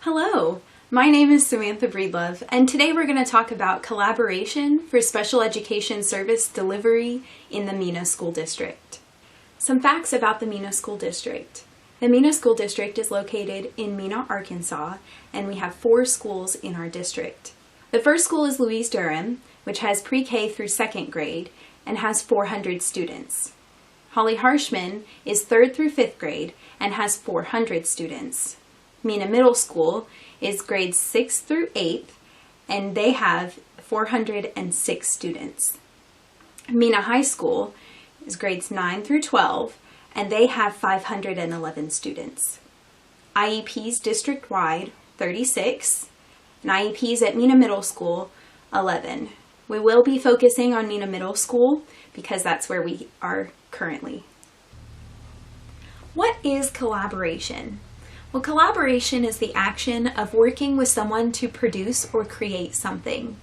Hello, my name is Samantha Breedlove, and today we're going to talk about collaboration for special education service delivery in the Mena School District. Some facts about the Mena School District. The Mena School District is located in Mena, Arkansas, and we have 4 schools in our district. The first school is Louise Durham, which has pre-K through 2nd grade and has 400 students. Holly Harshman is 3rd through 5th grade and has 400 students. Mena Middle School is grades 6th through 8th, and they have 406 students. Mena High School is grades 9 through 12, and they have 511 students. IEPs district-wide, 36, and IEPs at Mena Middle School, 11. We will be focusing on Mena Middle School because that's where we are currently. What is collaboration? Well, collaboration is the action of working with someone to produce or create something.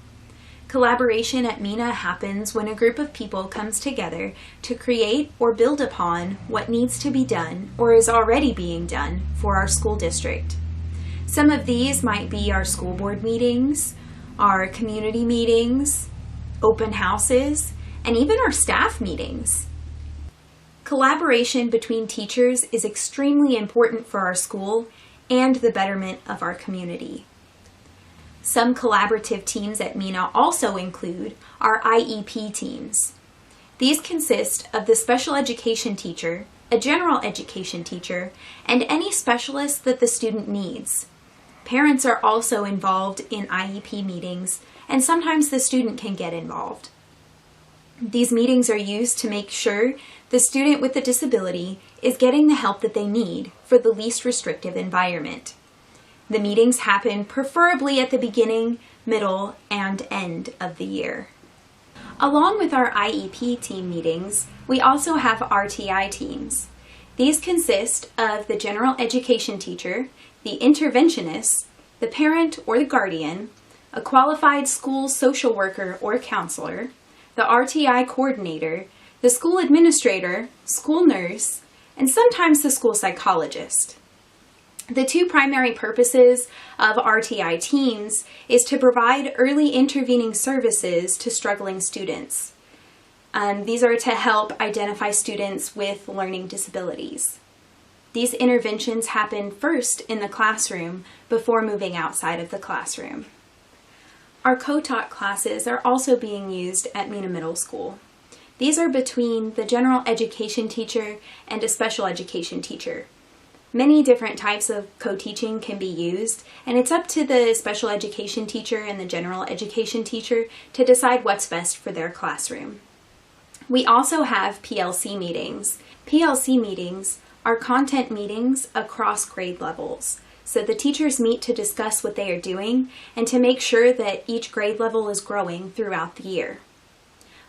Collaboration at Mena happens when a group of people comes together to create or build upon what needs to be done or is already being done for our school district. Some of these might be our school board meetings, our community meetings, open houses, and even our staff meetings. Collaboration between teachers is extremely important for our school and the betterment of our community. Some collaborative teams at Mena also include our IEP teams. These consist of the special education teacher, a general education teacher, and any specialist that the student needs. Parents are also involved in IEP meetings, and sometimes the student can get involved. These meetings are used to make sure the student with the disability is getting the help that they need for the least restrictive environment. The meetings happen preferably at the beginning, middle, and end of the year. Along with our IEP team meetings, we also have RTI teams. These consist of the general education teacher, the interventionist, the parent or the guardian, a qualified school social worker or counselor, the RTI coordinator, the school administrator, school nurse, and sometimes the school psychologist. The 2 primary purposes of RTI teams is to provide early intervening services to struggling students. These are to help identify students with learning disabilities. These interventions happen first in the classroom before moving outside of the classroom. Our co-taught classes are also being used at Mena Middle School. These are between the general education teacher and a special education teacher. Many different types of co-teaching can be used, and it's up to the special education teacher and the general education teacher to decide what's best for their classroom. We also have PLC meetings. PLC meetings are content meetings across grade levels. So the teachers meet to discuss what they are doing and to make sure that each grade level is growing throughout the year.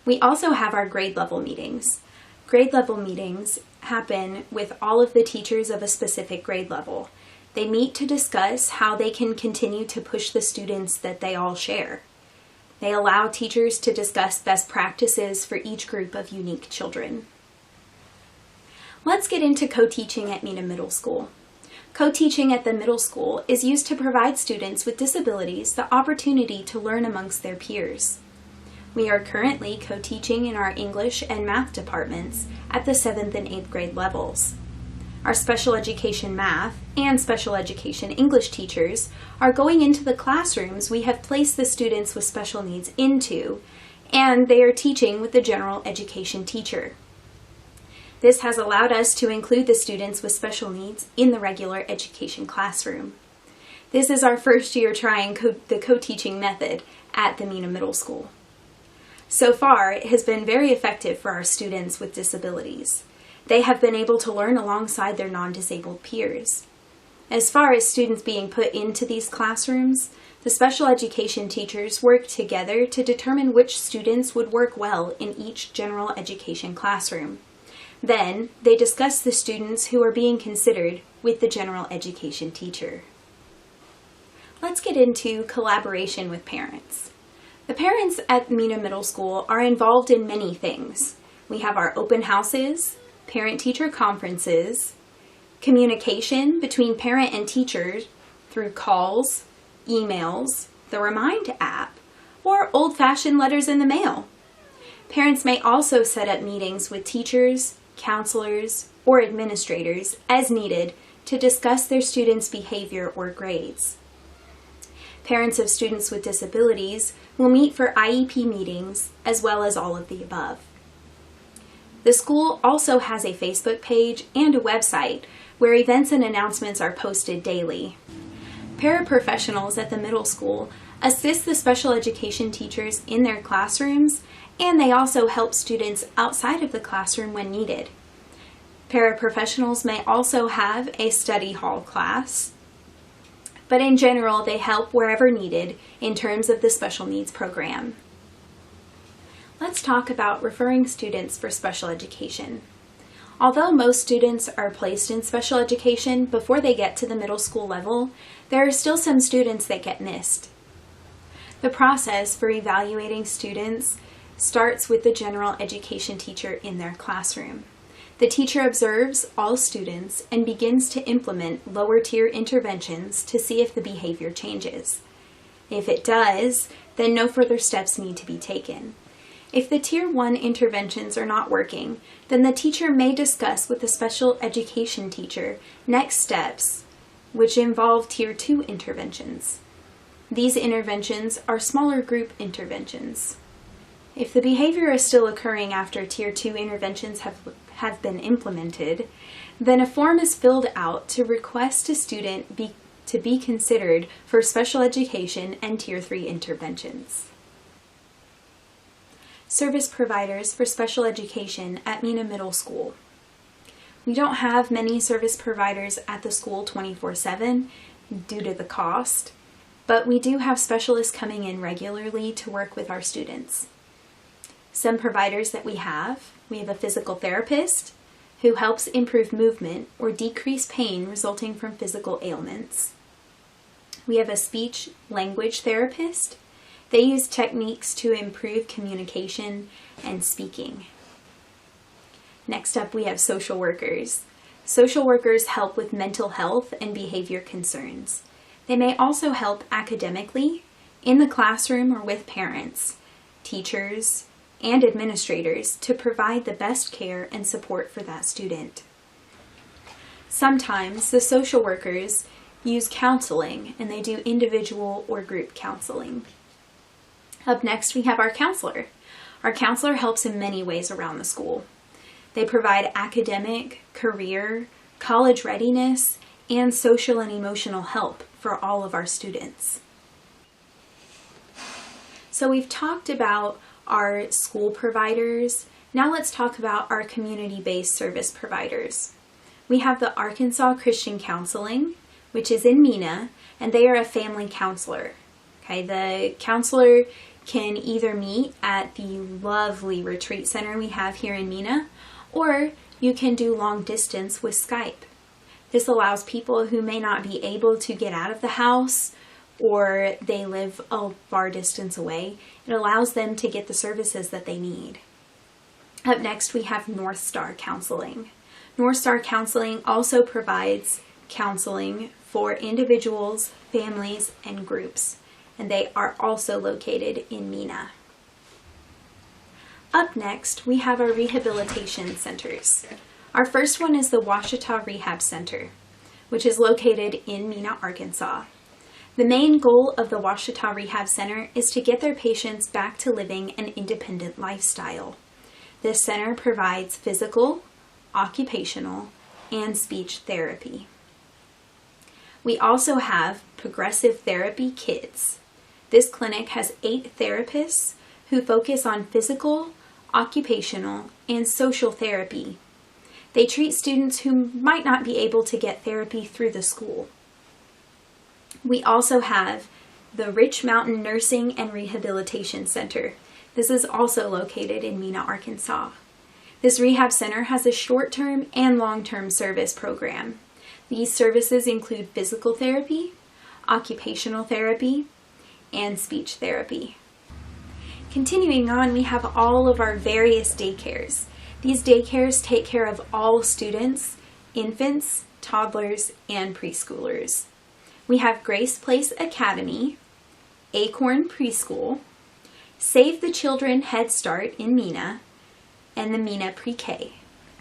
We also have our grade level meetings. Grade level meetings happen with all of the teachers of a specific grade level. They meet to discuss how they can continue to push the students that they all share. They allow teachers to discuss best practices for each group of unique children. Let's get into co-teaching at Mena Middle School. Co-teaching at the middle school is used to provide students with disabilities the opportunity to learn amongst their peers. We are currently co-teaching in our English and math departments at the 7th and 8th grade levels. Our special education math and special education English teachers are going into the classrooms we have placed the students with special needs into, and they are teaching with the general education teacher. This has allowed us to include the students with special needs in the regular education classroom. This is our first year trying the co-teaching method at the Mena Middle School. So far, it has been very effective for our students with disabilities. They have been able to learn alongside their non-disabled peers. As far as students being put into these classrooms, the special education teachers work together to determine which students would work well in each general education classroom. Then, they discuss the students who are being considered with the general education teacher. Let's get into collaboration with parents. The parents at Mena Middle School are involved in many things. We have our open houses, parent-teacher conferences, communication between parent and teachers through calls, emails, the Remind app, or old-fashioned letters in the mail. Parents may also set up meetings with teachers, counselors, or administrators as needed to discuss their students' behavior or grades. Parents of students with disabilities will meet for IEP meetings as well as all of the above. The school also has a Facebook page and a website where events and announcements are posted daily. Paraprofessionals at the middle school assist the special education teachers in their classrooms, and they also help students outside of the classroom when needed. Paraprofessionals may also have a study hall class, but in general they help wherever needed in terms of the special needs program. Let's talk about referring students for special education. Although most students are placed in special education before they get to the middle school level, there are still some students that get missed. The process for evaluating students starts with the general education teacher in their classroom. The teacher observes all students and begins to implement lower tier interventions to see if the behavior changes. If it does, then no further steps need to be taken. If the Tier 1 interventions are not working, then the teacher may discuss with the special education teacher next steps, which involve Tier 2 interventions. These interventions are smaller group interventions. If the behavior is still occurring after Tier 2 interventions have been implemented, then a form is filled out to request a student to be considered for special education and Tier 3 interventions. Service providers for special education at Mena Middle School. We don't have many service providers at the school 24/7 due to the cost, but we do have specialists coming in regularly to work with our students. Some providers that we have a physical therapist who helps improve movement or decrease pain resulting from physical ailments. We have a speech language therapist. They use techniques to improve communication and speaking. Next up, we have social workers. Social workers help with mental health and behavior concerns. They may also help academically, in the classroom or with parents, teachers, and administrators to provide the best care and support for that student. Sometimes the social workers use counseling, and they do individual or group counseling. Up next, we have our counselor. Our counselor helps in many ways around the school. They provide academic, career, college readiness, and social and emotional help for all of our students. So we've talked about our school providers. Now let's talk about our community-based service providers. We have the Arkansas Christian Counseling, which is in Mena, and they are a family counselor. Okay, the counselor can either meet at the lovely retreat center we have here in Mena, or you can do long distance with Skype. This allows people who may not be able to get out of the house or they live a far distance away. It allows them to get the services that they need. Up next, we have North Star Counseling. North Star Counseling also provides counseling for individuals, families, and groups, and they are also located in Mena. Up next, we have our rehabilitation centers. Our first one is the Ouachita Rehab Center, which is located in Mena, Arkansas. The main goal of the Ouachita Rehab Center is to get their patients back to living an independent lifestyle. This center provides physical, occupational, and speech therapy. We also have Progressive Therapy Kids. This clinic has 8 therapists who focus on physical, occupational, and social therapy. They treat students who might not be able to get therapy through the school. We also have the Rich Mountain Nursing and Rehabilitation Center. This is also located in Mena, Arkansas. This rehab center has a short-term and long-term service program. These services include physical therapy, occupational therapy, and speech therapy. Continuing on, we have all of our various daycares. These daycares take care of all students, infants, toddlers, and preschoolers. We have Grace Place Academy, Acorn Preschool, Save the Children Head Start in Mena, and the Mena Pre-K.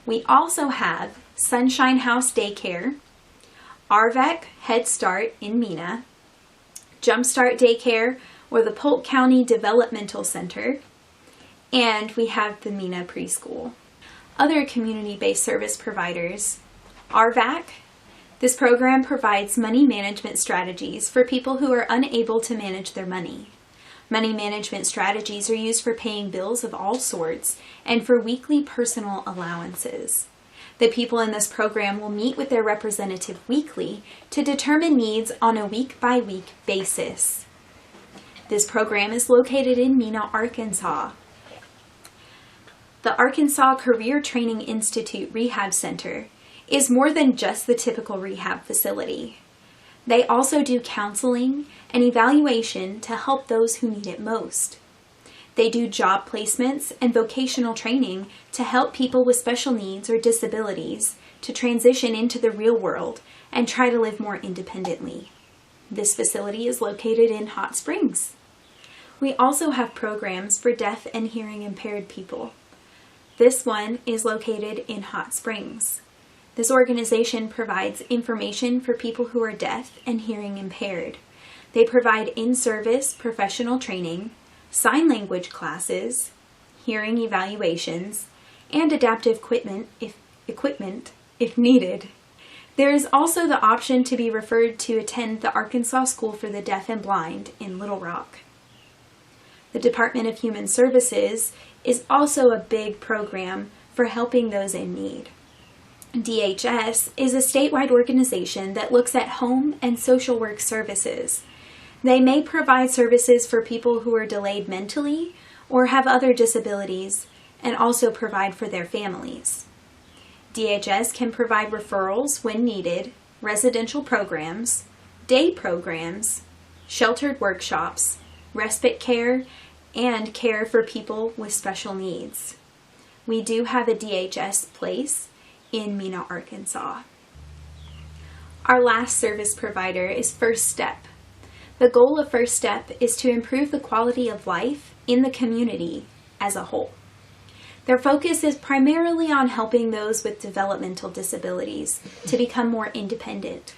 We also have Sunshine House Daycare, RVAC Head Start in Mena, Jumpstart Daycare, or the Polk County Developmental Center, and we have the Mena Preschool. Other community-based service providers, RVAC. This program provides money management strategies for people who are unable to manage their money. Money management strategies are used for paying bills of all sorts and for weekly personal allowances. The people in this program will meet with their representative weekly to determine needs on a week-by-week basis. This program is located in Mena, Arkansas. The Arkansas Career Training Institute Rehab Center is more than just the typical rehab facility. They also do counseling and evaluation to help those who need it most. They do job placements and vocational training to help people with special needs or disabilities to transition into the real world and try to live more independently. This facility is located in Hot Springs. We also have programs for deaf and hearing impaired people. This one is located in Hot Springs. This organization provides information for people who are deaf and hearing impaired. They provide in-service professional training, sign language classes, hearing evaluations, and adaptive equipment if needed. There is also the option to be referred to attend the Arkansas School for the Deaf and Blind in Little Rock. The Department of Human Services is also a big program for helping those in need. DHS is a statewide organization that looks at home and social work services. They may provide services for people who are delayed mentally or have other disabilities and also provide for their families. DHS can provide referrals when needed, residential programs, day programs, sheltered workshops, respite care, and care for people with special needs. We do have a DHS place in Mena, Arkansas. Our last service provider is First Step. The goal of First Step is to improve the quality of life in the community as a whole. Their focus is primarily on helping those with developmental disabilities to become more independent.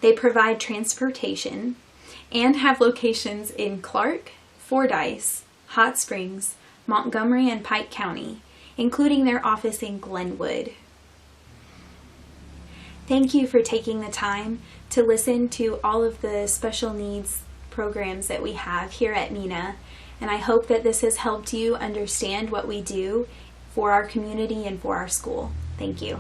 They provide transportation and have locations in Clark, Fordyce, Hot Springs, Montgomery, and Pike County, including their office in Glenwood. Thank you for taking the time to listen to all of the special needs programs that we have here at Mena, and I hope that this has helped you understand what we do for our community and for our school. Thank you.